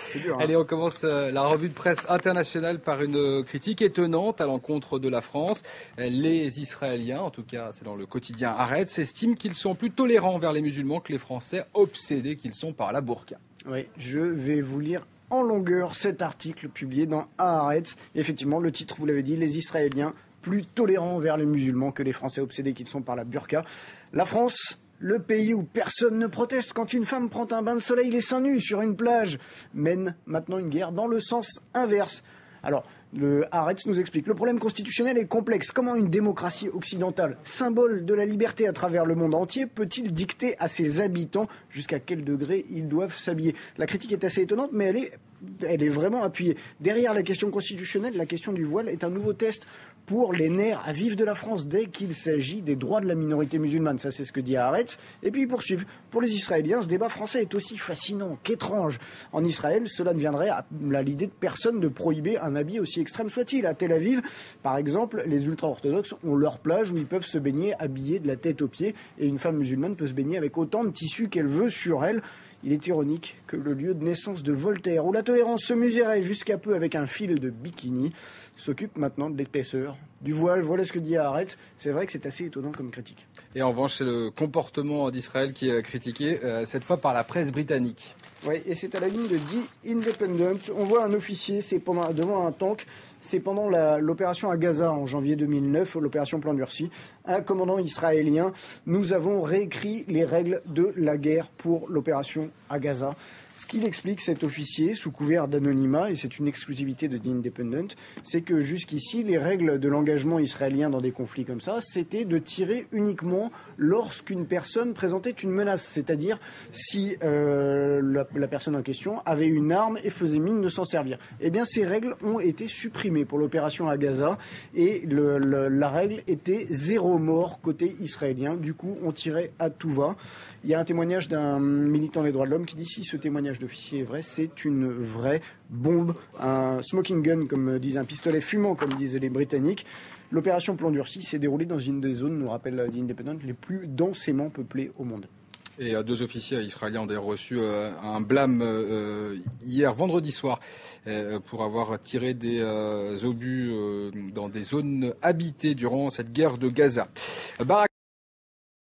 C'est dur, hein. Allez, on commence la revue de presse internationale par une critique étonnante à l'encontre de la France. Les Israéliens, en tout cas c'est dans le quotidien Haaretz, estiment qu'ils sont plus tolérants envers les musulmans que les Français, obsédés qu'ils sont par la burqa. Oui, je vais vous lire en longueur cet article publié dans Haaretz. Effectivement, le titre, vous l'avez dit, les Israéliens plus tolérants envers les musulmans que les Français, obsédés qu'ils sont par la burqa. La France, le pays où personne ne proteste quand une femme prend un bain de soleil les seins nus sur une plage, mène maintenant une guerre dans le sens inverse. Alors, le Haaretz nous explique. Le problème constitutionnel est complexe. Comment une démocratie occidentale, symbole de la liberté à travers le monde entier, peut-il dicter à ses habitants jusqu'à quel degré ils doivent s'habiller? La critique est assez étonnante, mais elle est vraiment appuyée. Derrière la question constitutionnelle, la question du voile est un nouveau test pour les nerfs à vif de la France dès qu'il s'agit des droits de la minorité musulmane. Ça, c'est ce que dit Haaretz. Et puis, ils poursuivent. Pour les Israéliens, ce débat français est aussi fascinant qu'étrange. En Israël, cela ne viendrait à l'idée de personne de prohiber un habit aussi extrême soit-il. À Tel Aviv, par exemple, les ultra-orthodoxes ont leur plage où ils peuvent se baigner habillés de la tête aux pieds. Et une femme musulmane peut se baigner avec autant de tissu qu'elle veut sur elle. Il est ironique que le lieu de naissance de Voltaire, où la tolérance se mesurait jusqu'à peu avec un fil de bikini, s'occupe maintenant de l'épaisseur du voile. Voilà ce que dit Haaretz. C'est vrai que c'est assez étonnant comme critique. Et en revanche, c'est le comportement d'Israël qui est critiqué, cette fois par la presse britannique. Oui, et c'est à la ligne de The Independent. On voit un officier, devant un tank. C'est pendant l'opération à Gaza en janvier 2009, l'opération Plan Durci. Un commandant israélien, nous avons réécrit les règles de la guerre pour l'opération à Gaza. Ce qu'il explique, cet officier, sous couvert d'anonymat, et c'est une exclusivité de The Independent, c'est que jusqu'ici, les règles de l'engagement israélien dans des conflits comme ça, c'était de tirer uniquement lorsqu'une personne présentait une menace. C'est-à-dire si la personne en question avait une arme et faisait mine de s'en servir. Eh bien, ces règles ont été supprimées pour l'opération à Gaza, et la règle était 0 mort côté israélien. Du coup, on tirait à tout va. Il y a un témoignage d'un militant des droits de l'homme qui dit si ce témoignage d'officier est vrai, c'est une vraie bombe, un smoking gun, comme disent, un pistolet fumant, comme disent les Britanniques. L'opération Plan Durci s'est déroulée dans une des zones, nous rappelle The Independent, les plus densément peuplées au monde. Et 2 officiers israéliens ont d'ailleurs reçu un blâme hier, vendredi soir, pour avoir tiré des obus dans des zones habitées durant cette guerre de Gaza.